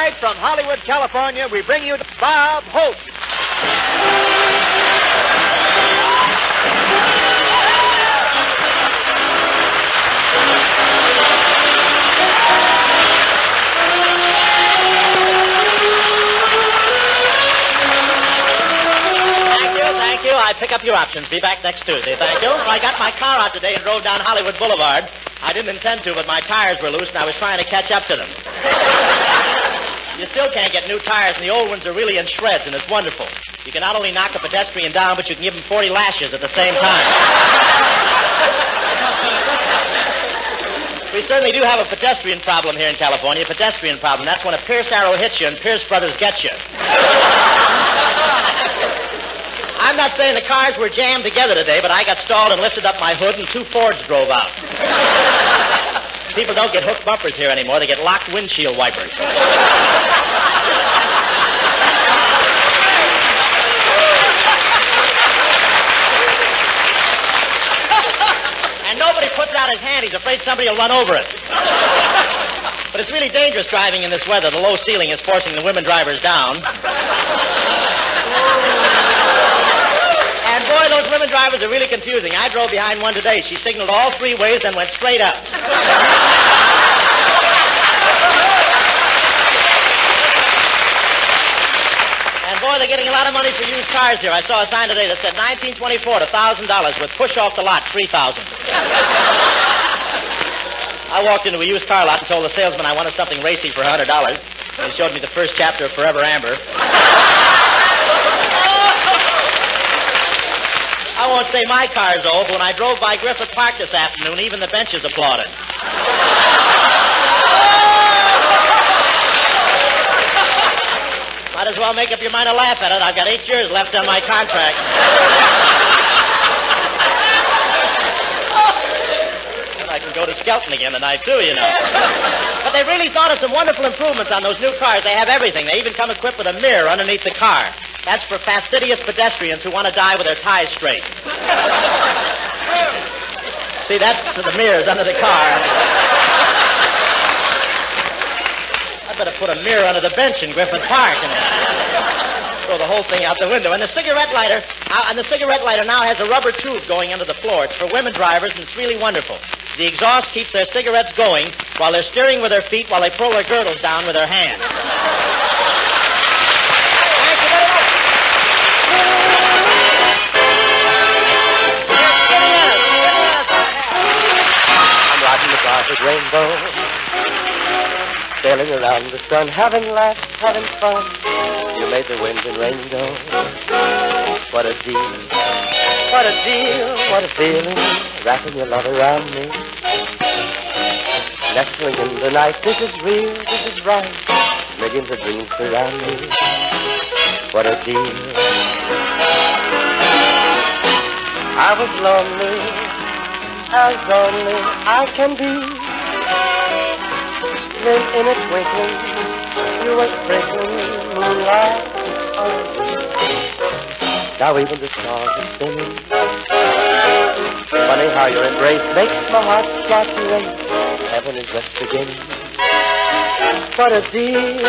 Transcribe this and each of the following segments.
Tonight from Hollywood, California, we bring you Bob Hope. Thank you. I pick up your options. Be back next Tuesday. Thank you. I got my car out today and drove down Hollywood Boulevard. I didn't intend to, but my tires were loose and I was trying to catch up to them. You still can't get new tires, and the old ones are really in shreds, and it's wonderful. You can not only knock a pedestrian down, but you can give him 40 lashes at the same time. We certainly do have a pedestrian problem here in California, a pedestrian problem. That's when a Pierce arrow hits you and Pierce Brothers gets you. I'm not saying the cars were jammed together today, but I got stalled and lifted up my hood, and 2 Fords drove out. People don't get hooked bumpers here anymore. They get locked windshield wipers. And nobody puts out his hand. He's afraid somebody will run over it. But it's really dangerous driving in this weather. The low ceiling is forcing the women drivers down. And boy, those women drivers are really confusing. I drove behind one today. She signaled all 3 ways, then went straight up. And boy, they're getting a lot of money for used cars here. I saw a sign today that said 1924 to $1,000 with push off the lot, $3,000. I walked into a used car lot and told the salesman I wanted something racy for $100. And he showed me the first chapter of Forever Amber. I won't say my car's old, but when I drove by Griffith Park this afternoon, even the benches applauded. Might as well make up your mind to laugh at it. I've got 8 years left on my contract. And I can go to Skelton again tonight, too, you know. But they've really thought of some wonderful improvements on those new cars. They have everything. They even come equipped with a mirror underneath the car. That's for fastidious pedestrians who want to die with their ties straight. See, that's the mirrors under the car. I better put a mirror under the bench in Griffith Park and throw the whole thing out the window. And the cigarette lighter now has a rubber tube going under the floor. It's for women drivers, and it's really wonderful. The exhaust keeps their cigarettes going while they're steering with their feet while they pull their girdles down with their hands. Rainbow, sailing around the sun, having laughs, having fun. You made the wind and rain go. What a deal, what a deal, what a feeling, wrapping your love around me. Nestling in the night, this is real, this is right. Millions of dreams surround me. What a deal. I was lonely, as only I can be. Then in a twinkling, you were sprinkling moonlight on me. Now even the stars are spinning. Funny how your embrace makes my heart start to race. Heaven is just beginning. What a deal.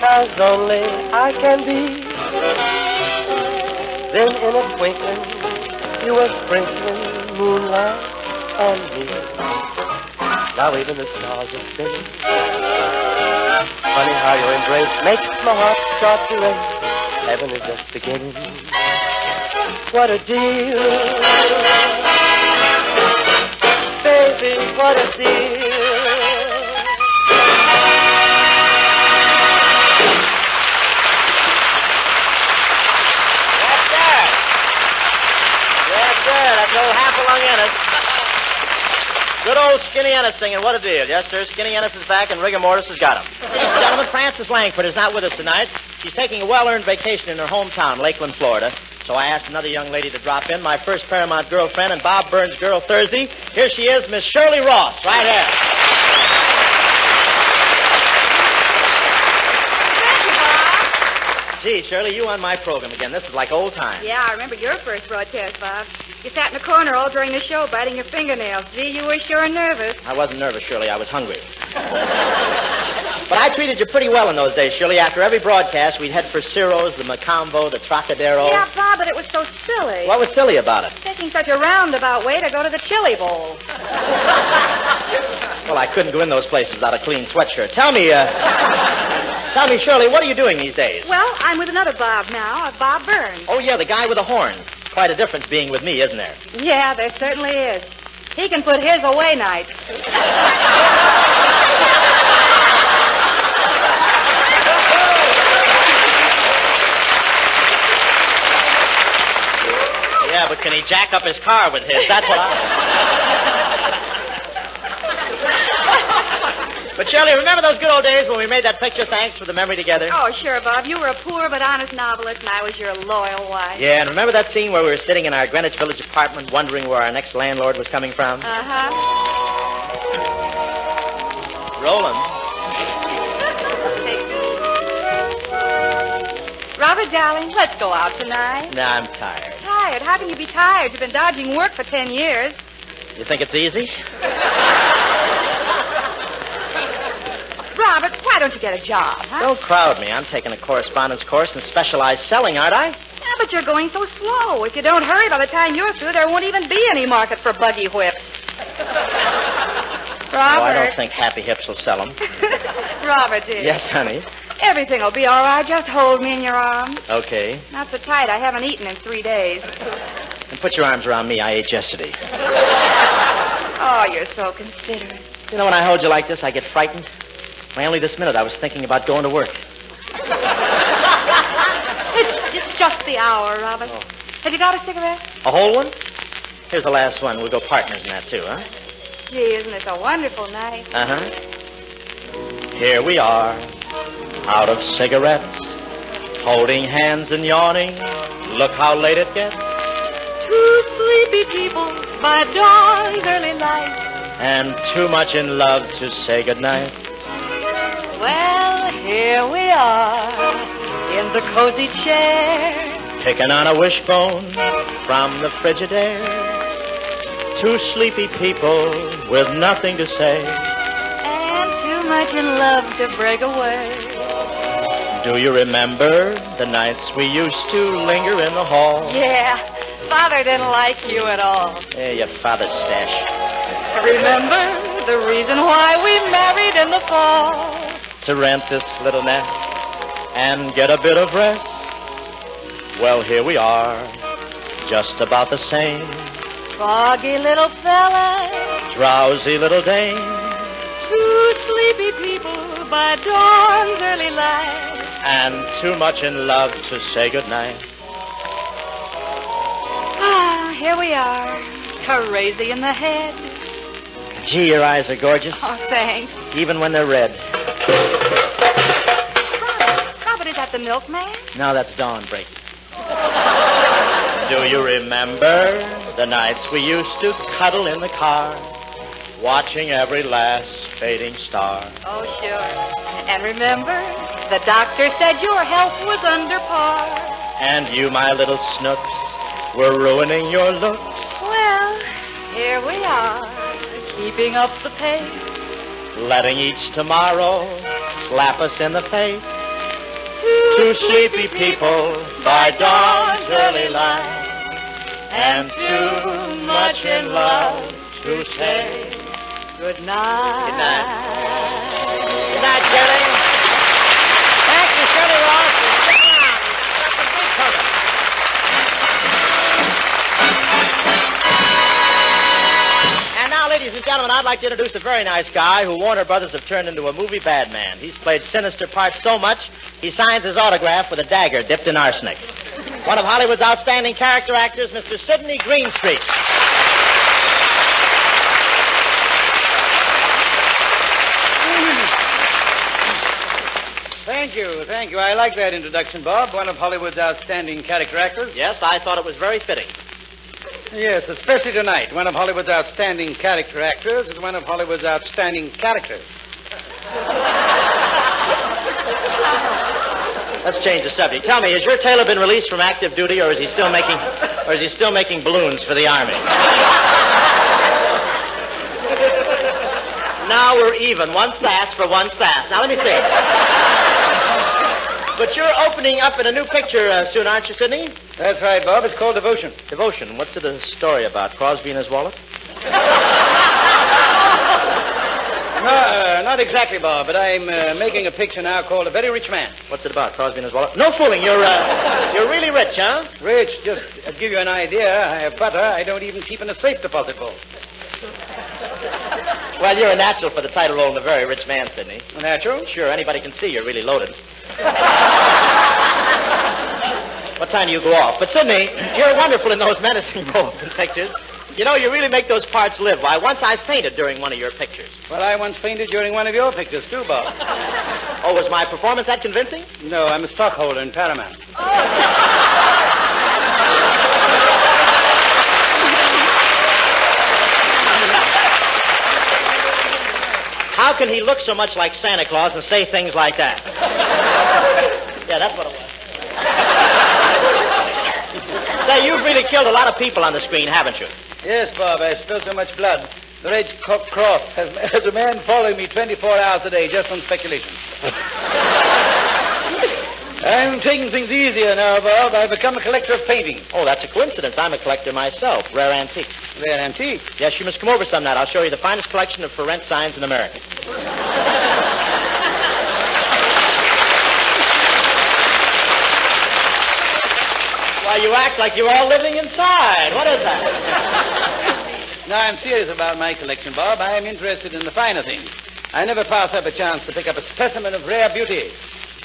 As only I can be. Then in a twinkling, you were sprinkling moonlight on me. Now even the stars are spinning. Funny how your embrace makes my heart start to race. Heaven is just beginning. What a deal. Baby, what a deal. Good old Skinny Ennis singing, what a deal. Yes, sir, Skinny Ennis is back and rigor mortis has got him. Ladies and gentlemen, Francis Langford is not with us tonight. She's taking a well-earned vacation in her hometown, Lakeland, Florida. So I asked another young lady to drop in, my first Paramount girlfriend and Bob Burns' girl Thursday. Here she is, Miss Shirley Ross, right here. Thank you, Bob. Gee, Shirley, you on my program again. This is like old times. Yeah, I remember your first broadcast, Bob. You sat in the corner all during the show, biting your fingernails. Gee, you were sure nervous. I wasn't nervous, Shirley. I was hungry. But I treated you pretty well in those days, Shirley. After every broadcast, we'd head for Ciro's, the Macombo, the Trocadero. Yeah, Bob, but it was so silly. What was silly about it? Taking such a roundabout way to go to the chili bowl. Well, I couldn't go in those places without a clean sweatshirt. Tell me, Shirley, what are you doing these days? Well, I'm with another Bob now, Bob Burns. Oh, yeah, the guy with the horn. Quite a difference being with me, isn't there? Yeah, there certainly is. He can put his away nights. Yeah, but can he jack up his car with his? That's what But, Shirley, remember those good old days when we made that picture? Thanks for the memory together. Oh, sure, Bob. You were a poor but honest novelist, and I was your loyal wife. Yeah, and remember that scene where we were sitting in our Greenwich Village apartment wondering where our next landlord was coming from? Uh-huh. Roland. Robert, darling, let's go out tonight. No, I'm tired. Tired? How can you be tired? You've been dodging work for 10 years. You think it's easy? Robert, why don't you get a job, huh? Don't crowd me. I'm taking a correspondence course in specialized selling, aren't I? Yeah, but you're going so slow. If you don't hurry, by the time you're through, there won't even be any market for buggy whips. Robert. Oh, I don't think Happy Hips will sell them. Robert, dear. Yes, honey. Everything will be all right. Just hold me in your arms. Okay. Not so tight. I haven't eaten in 3 days. And put your arms around me. I ate yesterday. Oh, you're so considerate. You know, when I hold you like this, I get frightened. Why, only this minute I was thinking about going to work. It's just the hour, Robert. Oh. Have you got a cigarette? A whole one? Here's the last one. We'll go partners in that, too, huh? Gee, isn't this a wonderful night? Uh-huh. Here we are, out of cigarettes, holding hands and yawning. Look how late it gets. Two sleepy people by dawn's early light. And too much in love to say goodnight. Well, here we are in the cozy chair. Picking on a wishbone from the Frigidaire. Two sleepy people with nothing to say. And too much in love to break away. Do you remember the nights we used to linger in the hall? Yeah, Father didn't like you at all. Hey, your father's stash. Remember the reason why we married in the fall? To rent this little nest and get a bit of rest. Well, here we are, just about the same. Foggy little fella, Drowsy little dame. two sleepy people by dawn's early light. And too much in love to say goodnight. Ah, here we are, crazy in the head. Gee, your eyes are gorgeous, Oh, thanks. even when they're red. Robert, is that the milkman? Now that's dawn breaking. Do you remember the nights we used to cuddle in the car, watching every last fading star? Oh, sure. And remember, the doctor said your health was under par. And you, my little snooks, were ruining your looks. Well, here we are, keeping up the pace. Letting each tomorrow slap us in the face. Two sleepy people by dawn's early light. And too much in love to say Good night. Good night. Good night, Shirley. Thank you, Shirley Ross. And stick around. We've got some big coming. And now, ladies and gentlemen, I'd like to introduce a very nice guy who Warner Brothers have turned into a movie bad man. He's played sinister parts so much, he signs his autograph with a dagger dipped in arsenic. One of Hollywood's outstanding character actors, Mr. Sidney Greenstreet. Say, Thank you. I like that introduction, Bob. One of Hollywood's outstanding character actors. Yes, I thought it was very fitting. Yes, especially tonight. One of Hollywood's outstanding character actors is one of Hollywood's outstanding characters. Let's change the subject. Tell me, has your tailor been released from active duty, or is he still making balloons for the Army? Now we're even. One sass for one sass. Now let me see. But you're opening up in a new picture soon, aren't you, Sidney? That's right, Bob. It's called Devotion. Devotion. What's it a story about? Crosby and his wallet? No, not exactly, Bob, but I'm making a picture now called A Very Rich Man. What's it about? Crosby and his wallet? No fooling. You're really rich, huh? Rich, just to give you an idea, I have butter I don't even keep in a safe deposit vault. Well, you're a natural for the title role in A Very Rich Man, Sidney. A natural? Sure, anybody can see you're really loaded. What time do you go off? But, Sidney, you're wonderful in those menacing roles and pictures. You know, you really make those parts live. Why, once I fainted during one of your pictures. Well, I once fainted during one of your pictures, too, Bob. Oh, was my performance that convincing? No, I'm a stockholder in Paramount. How can he look so much like Santa Claus and say things like that? Yeah, that's what it was. Say, you've really killed a lot of people on the screen, haven't you? Yes, Bob, I spilled so much blood. The Red Cross has a man following me 24 hours a day just on speculation. I'm taking things easier now, Bob. I've become a collector of paintings. Oh, that's a coincidence. I'm a collector myself. Rare antiques. Rare antiques? Yes, you must come over some night. I'll show you the finest collection of for rent signs in America. Why, you act like you're all living inside. What is that? No, I'm serious about my collection, Bob. I am interested in the finer things. I never pass up a chance to pick up a specimen of rare beauty.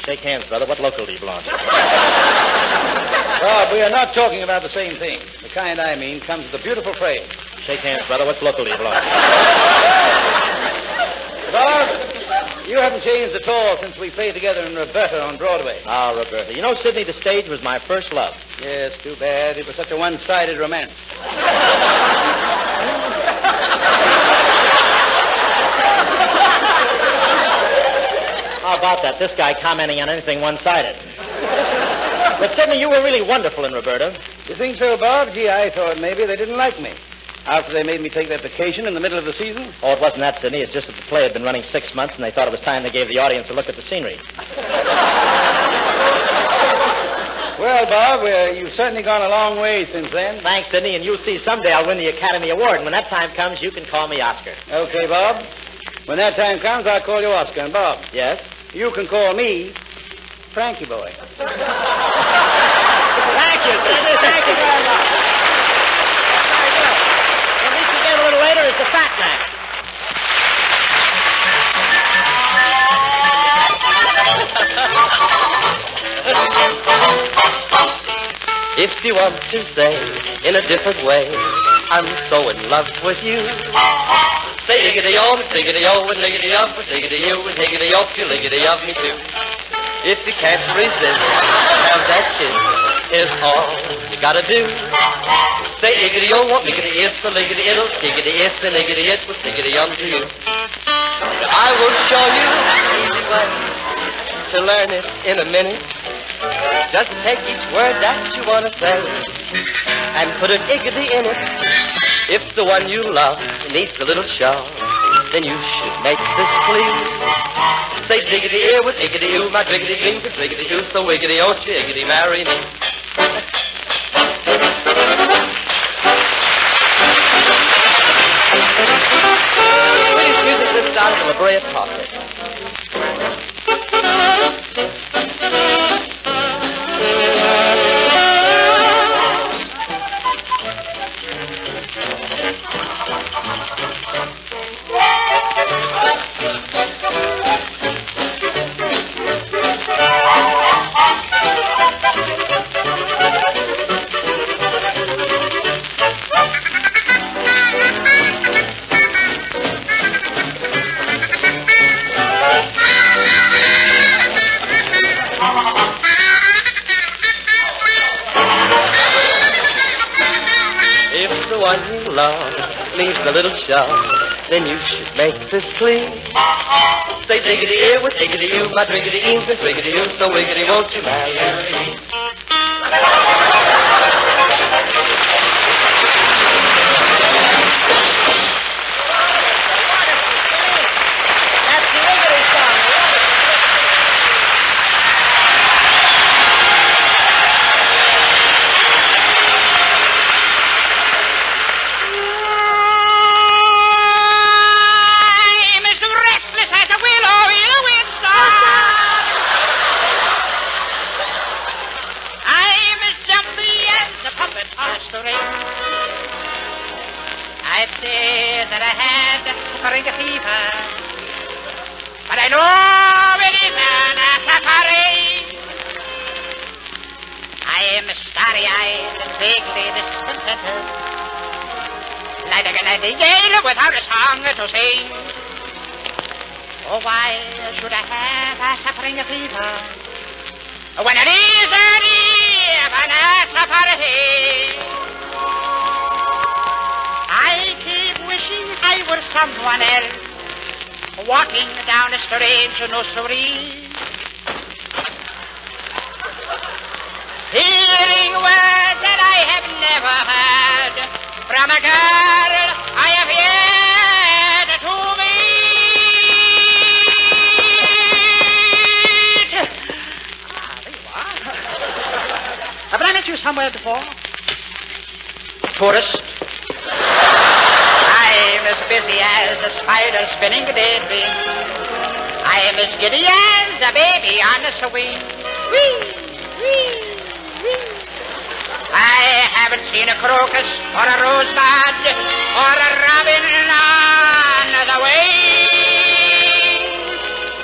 Shake hands, brother. What local do you belong to? Bob, we are not talking about the same thing. The kind I mean comes with a beautiful phrase. Shake hands, brother. What local do you belong to? Bob, you haven't changed at all since we played together in Roberta on Broadway. Ah, Roberta. You know, Sidney, the stage was my first love. Yes, too bad. It was such a one-sided romance. How about that? This guy commenting on anything one-sided. But, Sidney, you were really wonderful in Roberta. You think so, Bob? Gee, I thought maybe they didn't like me. After they made me take that vacation in the middle of the season? Oh, it wasn't that, Sidney. It's just that the play had been running 6 months, and they thought it was time they gave the audience a look at the scenery. Well, Bob, you've certainly gone a long way since then. Thanks, Sidney, and you'll see someday I'll win the Academy Award, and when that time comes, you can call me Oscar. Okay, Bob. When that time comes, I'll call you Oscar. And, Bob. Yes? You can call me Frankie Boy. Thank you, Sidney. Thank you very much. Very good. And meet you again a little later is the Fat Man. If you want to say in a different way, I'm so in love with you. Say higgity-o, siggity-o, and liggity-up, siggity-you, and higgity-op, you liggity-of me too. If you can't resist, have that kiss, is all you gotta do. Say higgity-o, what liggity-is, the liggity-it'll, higgity-is, and liggity-it, will siggity-um to you. I will show you the easy way to learn it in a minute. Just take each word that you want to say and put an iggity in it. If the one you love needs a little show, then you should make this plea. Say diggity ear with iggity oo, my diggity dreams are diggity oo, so wiggity won't you iggity marry me. Please music this out of the La Brea Talker. along, leaves a little show. Then you should make this clean. Say diggity here with diggity you, my driggity eens and twiggity you, so wiggity won't you marry me? I'd say that I had suffering fever, but I know it isn't a safari. I am starry-eyed and vaguely discontented, like a nightingale without a song to sing. Oh, why should I have a suffering fever when it isn't even a safari? I keep wishing I were someone else, walking down a strange nursery, hearing words that I have never heard from a girl I have yet to meet. There you are. Have I met you somewhere before? Tourist. I'm as busy as a spider spinning a daydream. I am as giddy as a baby on a swing. Whee, whee, whee. I haven't seen a crocus or a rosebud or a robin on the wing.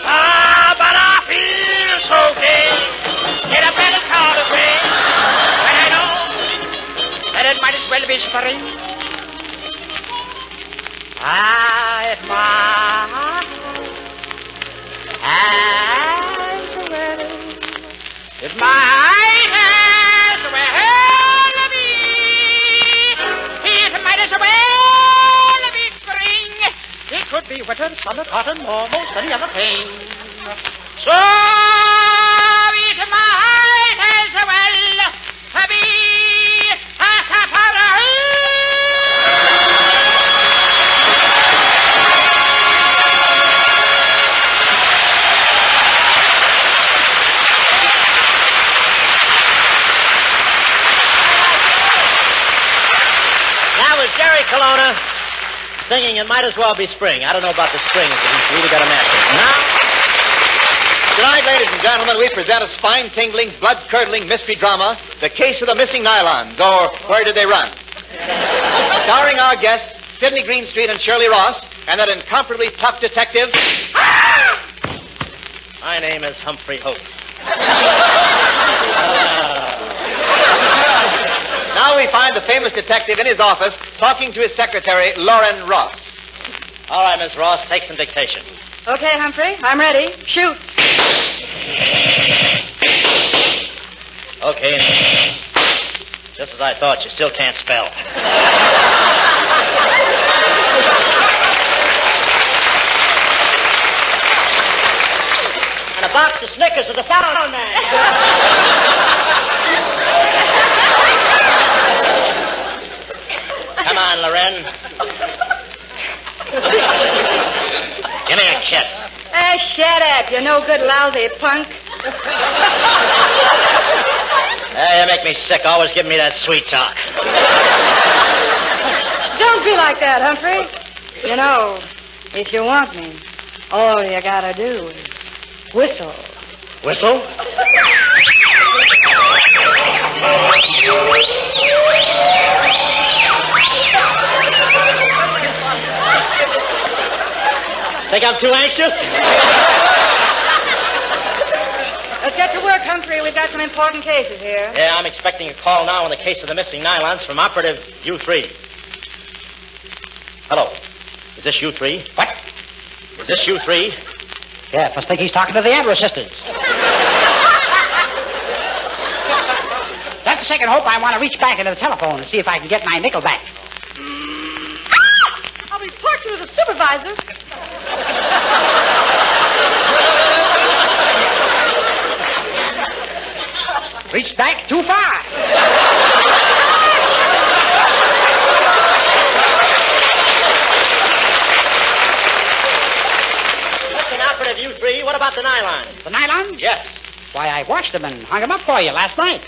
Ah, but I feel so gay. Get up and call the way. But I know that it might as well be spring. I admire as well. It might as well be. It might as well be spring. It could be winter, summer, cotton, or most any other thing. So it might as well be a safari. Jerry Colonna singing It Might As Well Be Spring. I don't know about the spring, but he's really got a master. Now, tonight, ladies and gentlemen, we present a spine-tingling, blood-curdling mystery drama, The Case of the Missing Nylons, or Where Did They Run? Starring our guests, Sidney Greenstreet and Shirley Ross, and that incomparably tough detective... My name is Humphrey Hope. Now we find the famous detective in his office talking to his secretary, Lauren Ross. All right, Miss Ross, take some dictation. Okay, Humphrey, I'm ready. Shoot. Okay. Just as I thought, you still can't spell. And a box of Snickers with a sound man. Come on, Loren. Give me a kiss. Shut up, you no good lousy punk. You make me sick, always giving me that sweet talk. Don't be like that, Humphrey. You know, if you want me, all you gotta do is whistle. Whistle? Think I'm too anxious? Let's get to work, Humphrey. We've got some important cases here. Yeah, I'm expecting a call now on the case of the missing nylons from Operative U3. Hello. Is this U3? What? Is this U3? Yeah, I think he's talking to the Amber sisters. Just a second, Hope. I want to reach back into the telephone and see if I can get my nickel back. portrait of the supervisor. Reached back too far. Listen, operative, you three, what about the nylons? The nylons? Yes. Why, I washed them and hung them up for you last night.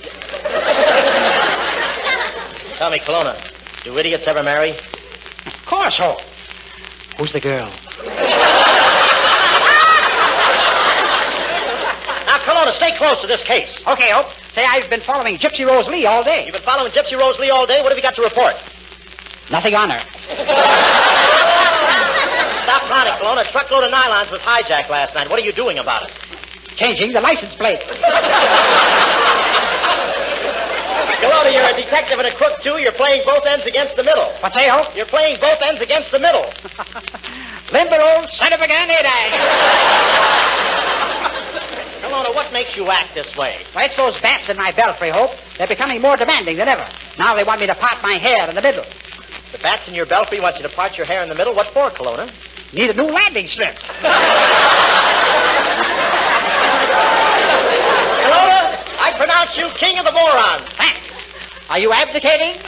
Tell me, Colonna, do idiots ever marry? Of course, Hope. Who's the girl? Now, Colonna, stay close to this case. Okay, Hope. Say, I've been following Gypsy Rose Lee all day. You've been following Gypsy Rose Lee all day. What have you got to report? Nothing on her. Stop clowning, Colonna. A truckload of nylons was hijacked last night. What are you doing about it? Changing the license plate. Colonna, you're a detective and a crook, too. You're playing both ends against the middle. What's that, Hope? You're playing both ends against the middle. Limber old son of a gun, ain't I? Colonna, what makes you act this way? Well, it's those bats in my belfry, Hope. They're becoming more demanding than ever. Now they want me to part my hair in the middle. The bats in your belfry want you to part your hair in the middle. What for, Colonna? Need a new landing strip. Colonna, I pronounce you king of the morons. Thanks. Are you abdicating?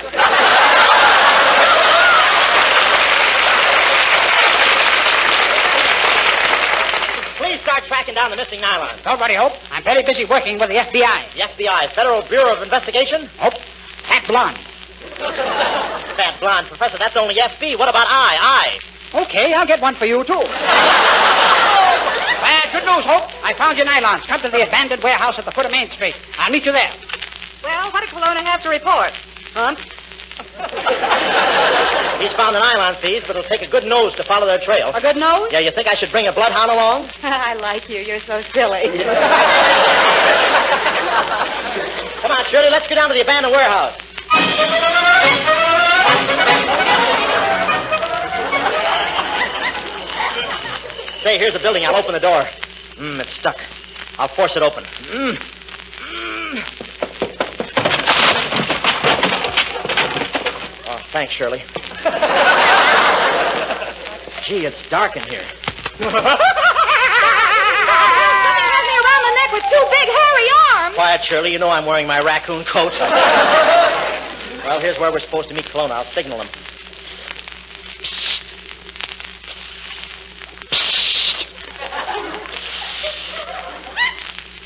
Please start tracking down the missing nylons. Don't worry, Hope. I'm very busy working with the FBI. The FBI, Federal Bureau of Investigation? Hope. Fat blonde. Fat blonde, Professor, that's only FB. What about I? Okay, I'll get one for you, too. Well, good news, Hope. I found your nylons. Come to the abandoned warehouse at the foot of Main Street. I'll meet you there. Well, what did Colonna have to report? Huh? He's found the nylon thieves, but it'll take a good nose to follow their trail. A good nose? Yeah, you think I should bring a bloodhound along? I like you. You're so silly. Come on, Shirley, let's go down to the abandoned warehouse. Say, here's the building. I'll open the door. It's stuck. I'll force it open. Oh, thanks, Shirley. Gee, it's dark in here. Around the neck with two big hairy arms. Quiet, Shirley. You know I'm wearing my raccoon coat. Well, here's where we're supposed to meet Colonna. I'll signal him.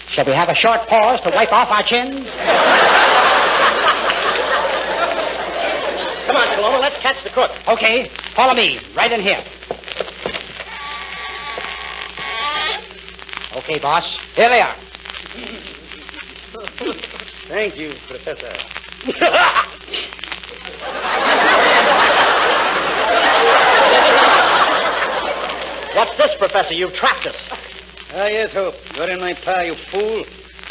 Shall we have a short pause to wipe off our chins? Come on, Colonna. Let's catch the crook. Okay, follow me. Right in here. Okay, boss. Here they are. Thank you, Professor. What's this, Professor? You've trapped us. Ah, yes, Hope. You're in my power, you fool.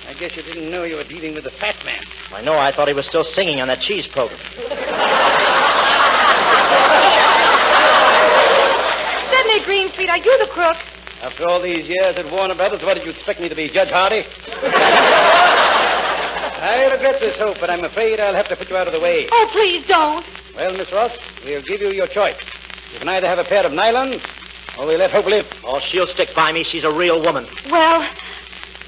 I guess you didn't know you were dealing with the fat man. I know. I thought he was still singing on that cheese program. Sidney Greenstreet, are you the crook? After all these years at Warner Brothers, what did you expect me to be, Judge Hardy? I regret this, Hope, but I'm afraid I'll have to put you out of the way. Oh, please don't. Well, Miss Ross, we'll give you your choice. You can either have a pair of nylons, or we'll let Hope live. Oh, she'll stick by me. She's a real woman. Well,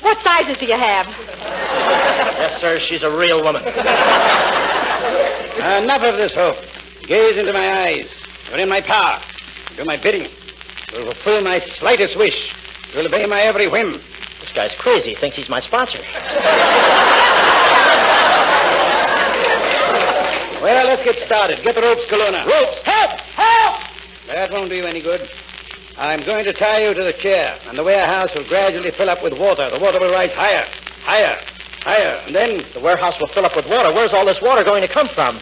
what sizes do you have? Yes, sir, she's a real woman. Enough of this, Hope. Gaze into my eyes. You're in my power. Do my bidding. You'll fulfill my slightest wish. You'll obey my every whim. This guy's crazy. He thinks he's my sponsor. Well, let's get started. Get the ropes, Colonna. Ropes! Help! Help! That won't do you any good. I'm going to tie you to the chair, and the warehouse will gradually fill up with water. The water will rise higher, higher, higher, and then... The warehouse will fill up with water. Where's all this water going to come from?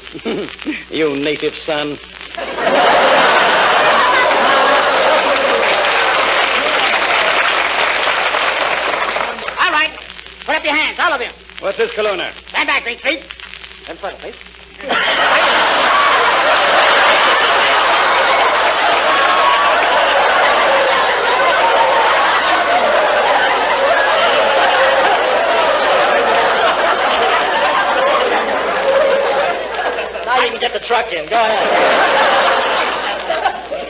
You native son. All right. Put up your hands, all of you. What's this, Colonna? Stand back, Greenstreet. In front, please. Now you can get the truck in. Go ahead.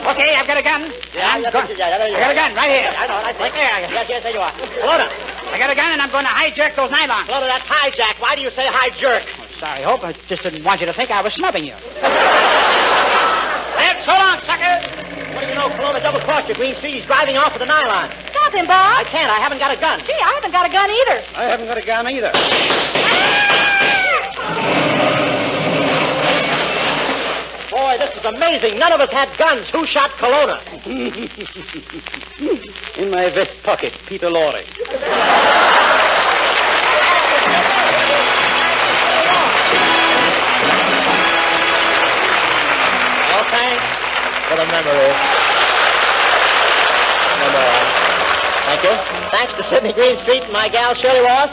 Okay, I've got a gun. I got a gun right here. I know. Right there. Yes, there you are. Colonna. I got a gun, and I'm going to hijack those nylons. Colonna, that's hijack. Why do you say hijack? Oh, sorry, Hope. I just didn't want you to think I was snubbing you. Well, so long, sucker. What do you know? Colonna double-crossed you, Greenstreet. He's driving off with the nylon. Stop him, Bob. I can't. I haven't got a gun. Gee, I haven't got a gun either. I haven't got a gun either. Boy, this is amazing. None of us had guns. Who shot Colonna? In my vest pocket, Peter Lorre. Well, thanks for the memory. Thank you. Thanks to Sidney Greenstreet and my gal Shirley Ross.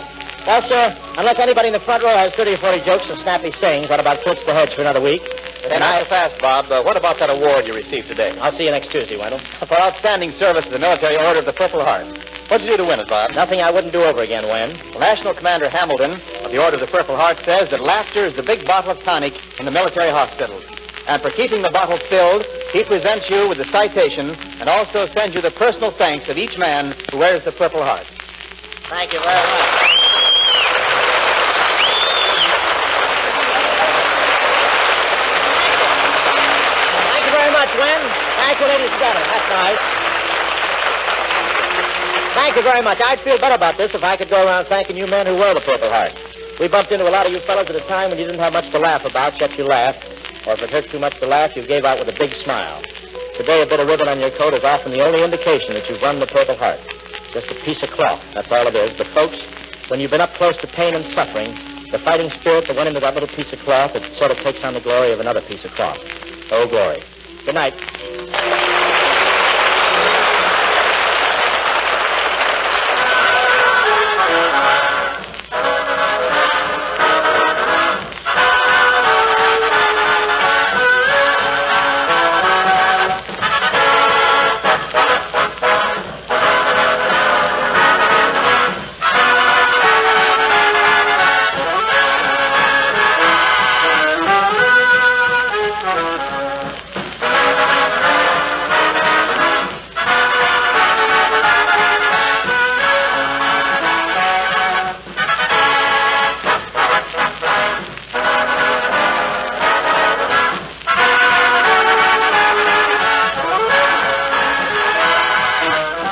Well, sir, unless anybody in the front row has 30 or 40 jokes and snappy sayings, that about flips the hedge for another week. And not so fast, Bob. What about that award you received today? I'll see you next Tuesday, Wendell. For outstanding service to the Military Order of the Purple Heart. What'd you do to win it, Bob? Nothing I wouldn't do over again, Wen. Well, National Commander Hamilton of the Order of the Purple Heart says that laughter is the big bottle of tonic in the military hospitals. And for keeping the bottle filled, he presents you with the citation and also sends you the personal thanks of each man who wears the Purple Heart. Thank you very much. Thank you very much, Wen. Thank you, ladies and gentlemen. That's nice. Thank you very much. I'd feel better about this if I could go around thanking you men who wear the Purple Heart. We bumped into a lot of you fellas at a time when you didn't have much to laugh about, except you laughed. Or if it hurt too much to laugh, you gave out with a big smile. Today, a bit of ribbon on your coat is often the only indication that you've won the Purple Heart. Just a piece of cloth, that's all it is. But, folks, when you've been up close to pain and suffering, the fighting spirit that went into that little piece of cloth, it sort of takes on the glory of another piece of cloth. Oh, glory. Good night.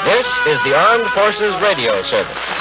This is the Armed Forces Radio Service.